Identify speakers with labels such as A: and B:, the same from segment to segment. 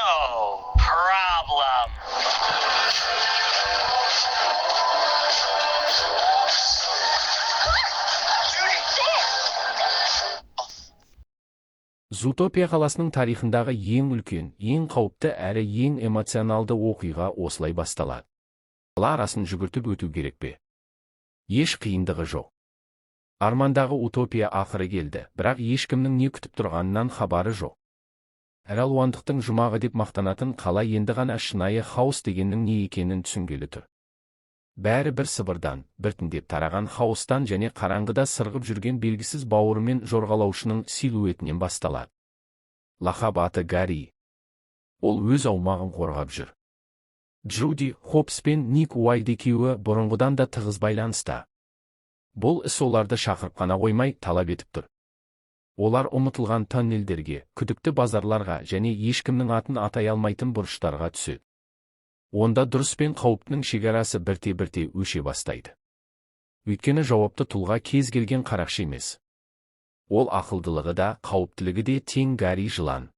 A: No problem.
B: Зутопия қаласының тарихындағы ең үлкен, ең қауіпті әрі ең эмоционалды оқиға осылай басталады. Қала арасын жүгіртіп өту керек пе? Еш қиындығы жоқ. Армандағы утопия ақыры келді, бірақ ешкімнің не күтіп тұрғанынан хабары жоқ. Әралуандықтың жұмағы деп мақтанатын қала енді ғана шынайы хаос дегеннің не екенін түсінгелі тұр. Бәрі бір сыбырдан, біртіндеп тараған хаостан және қараңғыда сырғып жүрген белгісіз бауырымен жорғалаушының силуетінен басталады. Лақап аты Гарри. Ол өз аумағын қорғап жүр. Джуди Хопс пен Ник Уайт екеуі бұрынғыдан да тығыз байланыста. Бұл іс оларды шақырып қана қоймай талап етіп тұр. Олар ұмытылған тоннельдерге, күдікті базарларға және ешкімнің атын атай алмайтын бұрыштарға түседі. Онда дұрыс пен қауіптің шекарасы бірте-бірте өше бастайды. Өйткені жауапты тұлға кез келген қарақшы емес. Ол ақылдылығы да, қауіптілігі де тең Гарри жылан.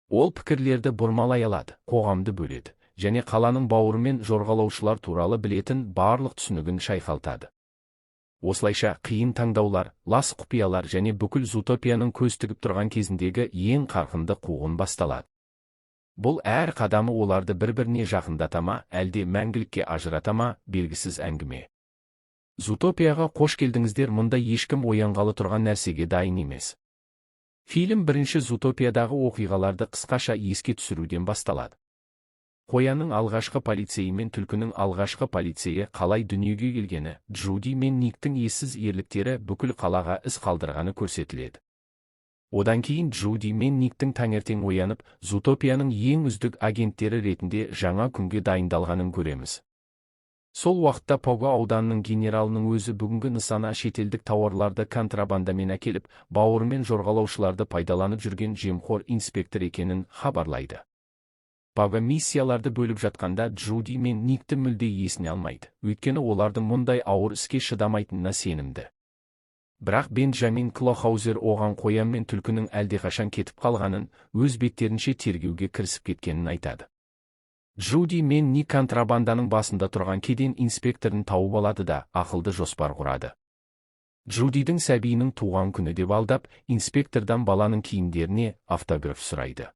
B: Ол пікірлерді бұрмалай алады, қоғамды бөледі, және қаланың бауырымен жорғалаушылар туралы білетін барлық түсінігін шайқалтады. Осылайша қиын таңдаулар, лас құпиялар және бүкіл зутопияның көз тігіп тұрған кезіндегі ең қарқынды қуғын басталады. Бұл әр қадамы оларды бір-біріне жақындата ма, әлде мәңгілікке ажырата ма, белгісіз әңгіме. Зутопияға қош келдіңіздер, мұнда ешкім оянғалы тұрған нәрсеге дайын емес. Фильм бірінші зутопиядағы оқиғаларды қысқаша еске түсіруден басталады. Қоянның алғашқы полицейі мен түлкінің алғашқы полицейі қалай дүниеге келгені, Джуди мен Никтің ессіз ерліктері бүкіл қалаға із қалдырғаны көрсетіледі. Одан кейін Джуди мен Никтің таңертең оянып, зутопияның ең үздік агенттері ретінде жаңа күнге дайындалғанын көреміз. Сол уақытта Пого ауданының генералының өзі бүгінгі нысана шетелдік тауарларды контрабандамен әкеліп, бауырымен жорғалаушыларды пайдаланып жүрген жемқор инспектор екенін хабарлайды. Пого миссияларды бөліп жатқанда Джуди мен Никті мүлде есіне алмайды, өйткені олардың мұндай ауыр іске шыдамайтынына сенімді. Бірақ Бенджамин Клохаузер оған қоян мен түлкінің әлдеқашан кетіп қалғанын, өз беттерінше тергеуге кірісіп кеткенін айтады. Джуди мен Ник контрабанданың басында тұрған кеден инспекторын тауып алады да ақылды жоспар құрады. Джудидің сәбиінің туған күні деп алдап, инспектордан баланың киімдеріне автограф сұрайды.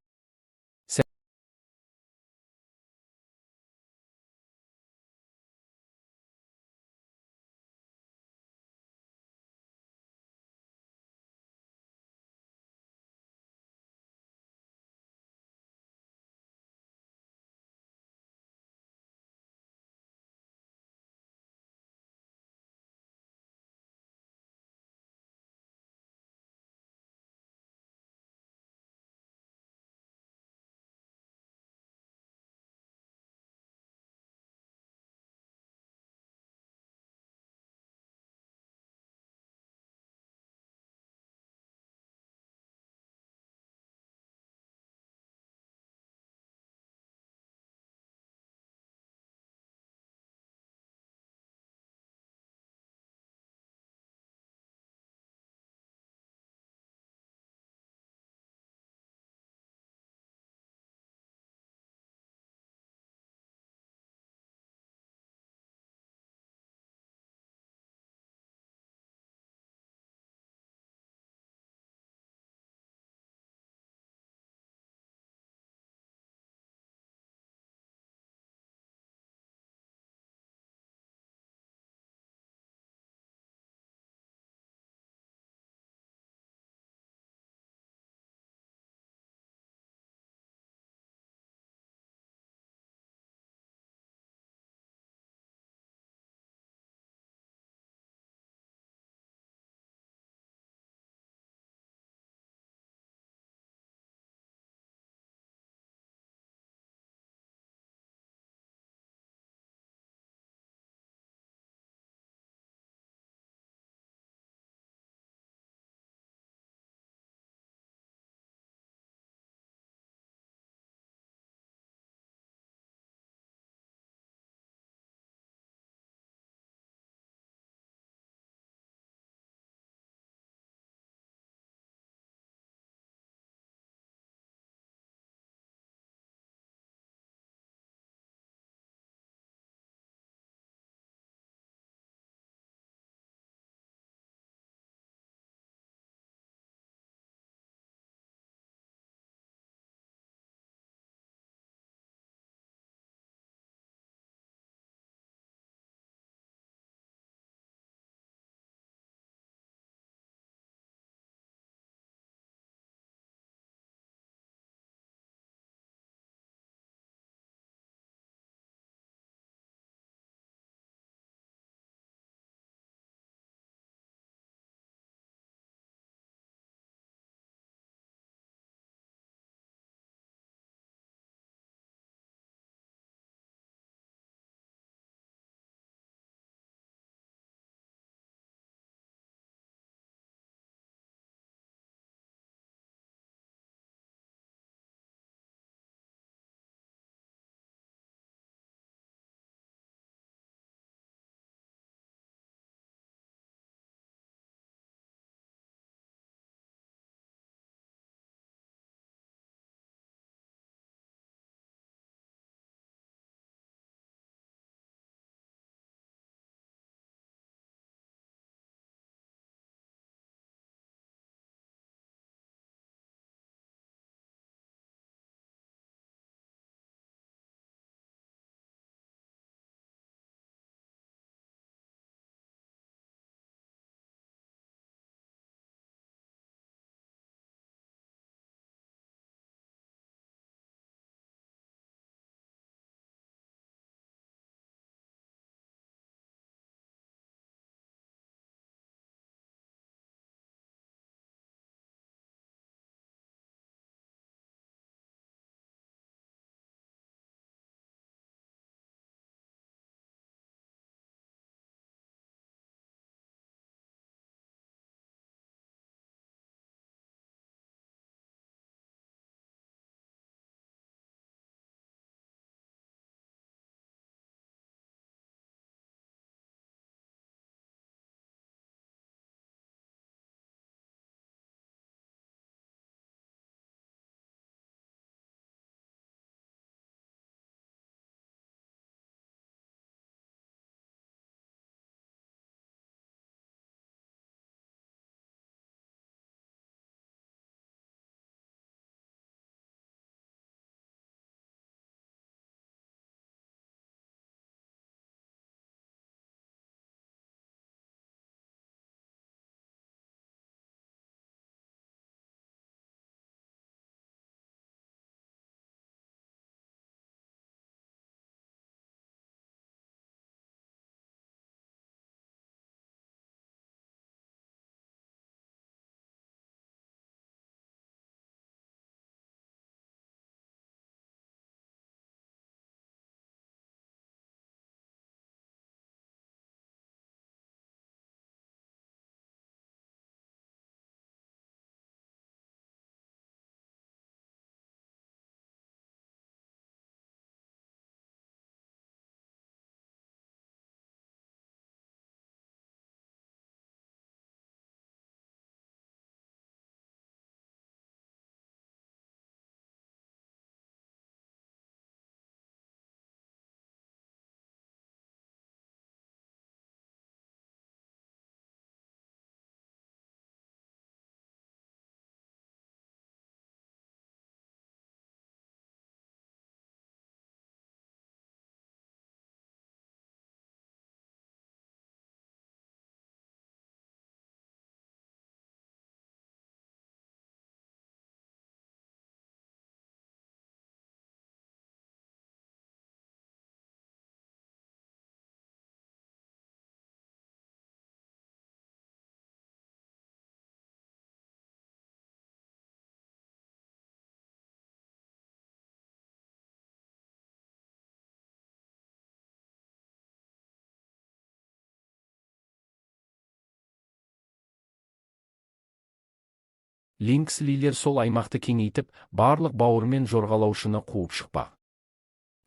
B: Линкслилер сол аймақты кеңейтіп, барлық бауырмен жорғалаушыны қуып шықпақ.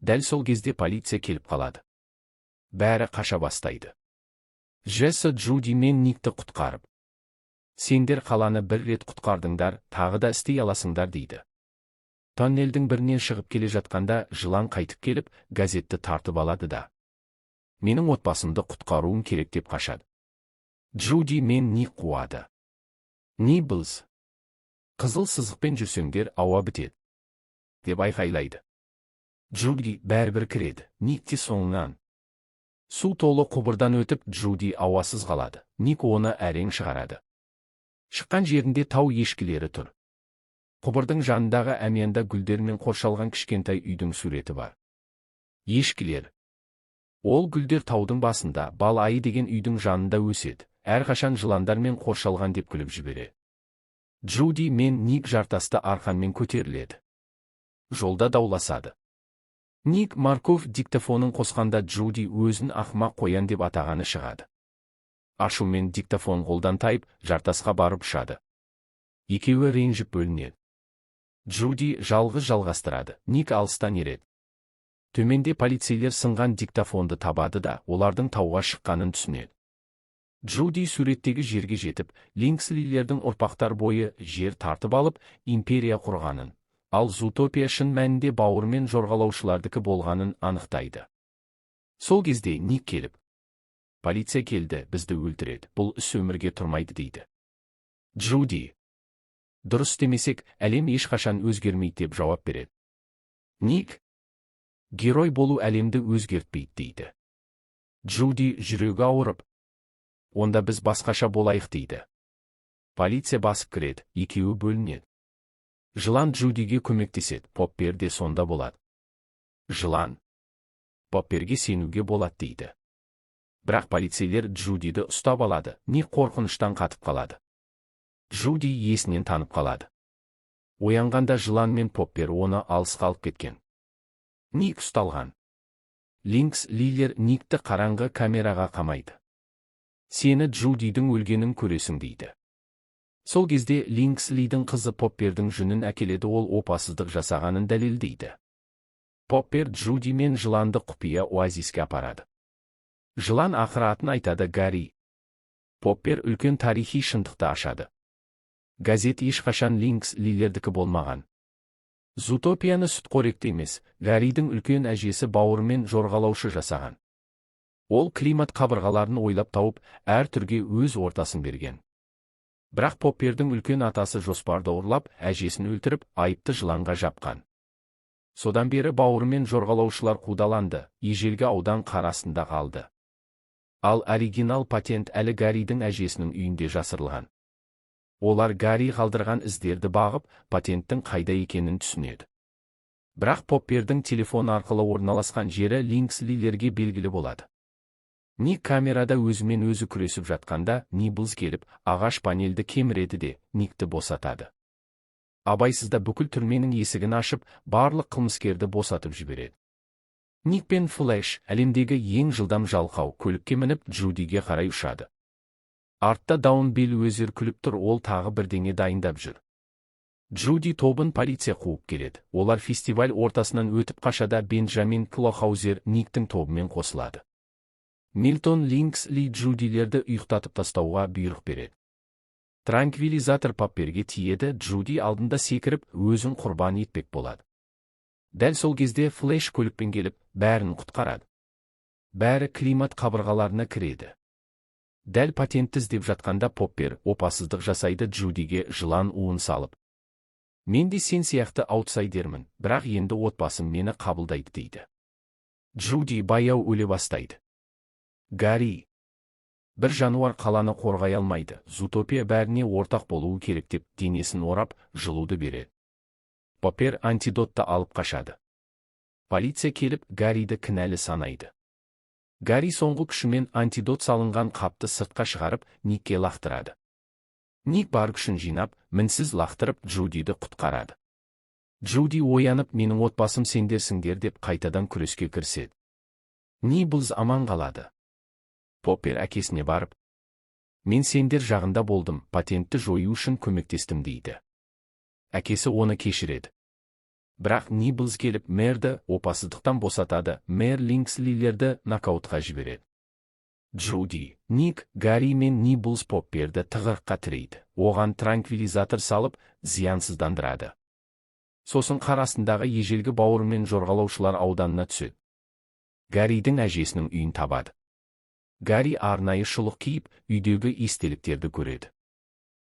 B: Дәл сол кезде полиция келіп қалады. Бәрі қаша бастайды. Джесси Джуди мен Никті құтқарып. Сендер қаланы бір рет құтқардыңдар, тағы да істей аласыңдар дейді. Тоннелдің бірінен шығып келе жатқанда жылан қайтып келіп, газетті тартып алады да. Менің отбасымды құтқаруым керек деп қашады. Джуди мен Ник қуады. Нибблз. Қызыл сызықпен жүрсеңдер ауа бітеді. Деп айқайлайды. Джуди бәрібір кіреді, Ник те соңынан. Су толы құбырдан өтіп, Джуди ауасыз қалады. Ник оны әрең шығарады. Шыққан жерінде тау ешкілері тұр. Құбырдың жанындағы әмиянда гүлдермен қоршалған кішкентай үйдің суреті бар. Ешкілер. Ол гүлдер таудың басында, бал айы деген үйдің жанында өседі. Әрқашан жыландармен қоршалған деп күліп жібереді. Джуди мен Ник жартасты арқанмен көтеріледі. Жолда дауласады. Ник Марков диктофонын қосқанда Джуди өзін ақымақ қоян деп атағаны шығады. Ашумен диктофон қолдан тайып, жартасқа барып ұшады. Екеуі ренжіп бөлінеді. Джуди жалғыз жалғастырады, Ник алыстан ереді. Төменде полицейлер сынған диктофонды табады да, олардың тауға шыққанын түсінеді. Джуди суреттегі жерге жетіп, Линкслилердің ұрпақтар бойы жер тартып алып, империя құрғанын, ал Зутопия шын мәнінде бауырмен жорғалаушылардікі болғанын анықтайды. Сол кезде Ник келіп, полиция келді, бізді өлтіреді, бұл іс өмірге тұрмайды дейді. Джуди. Дұрыс демесек, әлем ешқашан өзгермейді деп жауап береді. Ник. Герой болу әлемді өзгертпейді дейді. Джуди жүрегі ауырып. Онда біз басқаша болайық дейді. Полиция басып кіреді, екеуі бөлінеді. Жылан Джудиге көмектеседі, Поппер де сонда болады. Жылан. Попперге сенуге болады дейді. Бірақ полицейлер Джудиді ұстап алады, Ник қорқыныштан қатып қалады. Джуди есінен танып қалады. Оянғанда жылан мен Поппер оны алысқа алып кеткен. Ник ұсталған. Линкслилер Никті қараңғы камераға қамайды. Сені Джудидің өлгенін көресің дейді. Сол кезде Линкслидің қызы Поппердің жүнін әкеледі, ол опасыздық жасағанын дәлелдейді. Поппер Джуди мен жыланды құпия оазиске апарады. Жылан ақыры атын айтады, Гарри. Поппер үлкен тарихи шындықты ашады. Газет ешқашан Линкслилердікі болмаған. Зутопияны сүтқоректі емес, Гарридің үлкен әжесі бауырмен жорғалаушы жасаған. Ол климат қабырғаларын ойлап тауып, әр түрге өз ортасын берген. Бірақ Поппердің үлкен атасы жоспарды ұрлап, әжесін өлтіріп, айыпты жыланға жапқан. Содан бері бауырмен жорғалаушылар қудаланды, ежелгі аудан қарасында қалды. Ал оригинал патент әлі Гарридің әжесінің үйінде жасырылған. Олар Гарри қалдырған іздерді бағып, патенттің қайда екенін түсінеді. Бірақ Поппердің телефон арқылы орналасқан жері Линкслилерге белгілі болады. Ник камерада өзімен өзі күресіп жатқанда, Нибблз келіп, ағаш панельді кеміреді де, Никті босатады. Абайсызда бүкіл түрменің есігін ашып, барлық қылмыскерді босатып жібереді. Ник пен Флэш әлемдегі ең жылдам жалқау көлікке мініп Джудиге қарай ұшады. Артта Даунбилл өзір күліп тұр, ол тағы бірдеңе дайындап жүр. Джуди тобын полиция қуып келеді. Олар фестиваль ортасынан өтіп қашада Бенджамин Клохаузер Никтің тобымен қосылады. Милтон Линксли Джудилерді ұйықтатып тастауға бұйрық береді. Транквилизатор Попперге тиеді, Джуди алдында секіріп, өзін құрбан етпек болады. Дәл сол кезде Флэш көлікпен келіп, бәрін құтқарады. Бәрі климат қабырғаларына кіреді. Дәл патентті іздеп жатқанда Поппер опасыздық жасайды, Джудиге жылан уын салып. Мен де сен сияқты аутсайдермін, бірақ енді отбасым мені қабылдайды дейді. Джуди баяу өле бастайды. Гарри. Бір жануар қаланы қорғай алмайды, Зутопия бәріне ортақ болуы керек деп денесін орап, жылуды береді. Поппер антидотты алып қашады. Полиция келіп, Гарриді кінәлі санайды. Гарри соңғы күшімен антидот салынған қапты сыртқа шығарып, Никке лақтырады. Ник бар күшін жинап, мінсіз лақтырып, Джудиді құтқарады. Джуди оянып, менің отбасым сендерсіңдер деп қайтадан күреске кіріседі. Нибблз аман қалады. Поппер әкесіне барып, Мен сендер жағында болдым, патентті жою үшін көмектестім дейді. Әкесі оны кешіреді. Бірақ Нибблз келіп мэрді опасыздықтан босатады, мэр Лингслилерді нокаутқа жібереді. Джуди, Ник, Гарри мен Нибблз Попперді тығырыққа тірейді, оған транквилизатор салып, зиянсыздандырады. Сосын қар астындағы ежелгі бауырымен жорғалаушылар ауданына түседі. Гарридің әжесінің үйін табады. Гарри арнайы шұлық киіп, үйдегі естеліктерді көреді.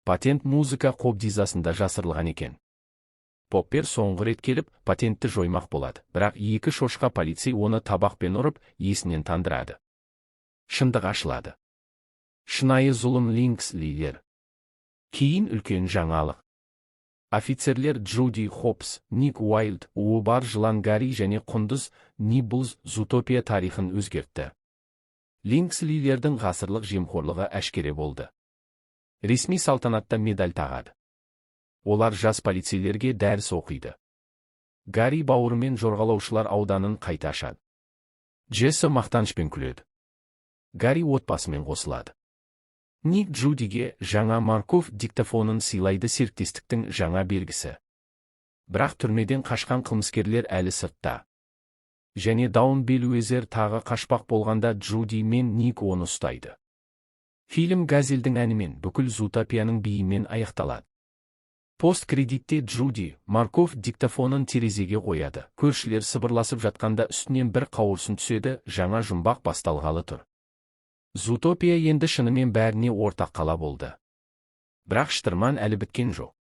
B: Патент музыка қобдизасында жасырылған екен. Поппер соңғы рет келіп, патентті жоймақ болады, бірақ екі шошқа полицей оны табақпен ұрып, есінен тандырады. Шындық ашылады. Шынайы зұлым Лингслилер. Кейін үлкен жаңалық. Офицерлер Джуди Хопс, Ник Уайлд, уы бар жылан Гарри және құндыз Нибблз Зутопия тарихын өзгертті. Лингслилердің ғасырлық жемқорлығы әшкере болды. Ресми салтанатта медаль тағады. Олар жас полицейлерге дәріс оқиды. Гарри бауырымен жорғалаушылар ауданын қайта ашады. Джесси мақтанышпен күледі. Гарри отбасымен қосылады. Ник Джудиге жаңа Марков диктофонын сыйлайды, серіктестіктің жаңа белгісі. Бірақ түрмеден қашқан қылмыскерлер әлі сыртта. Және Даун Белуезер тағы қашпақ болғанда Джуди мен Ник оны ұстайды. Фильм Газелдің әнімен, бүкіл Зутопияның биімен аяқталады. Пост-кредитте Джуди Марков диктофонын терезеге қояды. Көршілер сыбырласып жатқанда үстінен бір қауырсын түседі, жаңа жұмбақ басталғалы тұр. Зутопия енді шынымен бәріне ортақ қала болды. Бірақ шытырман әлі біткен жоқ.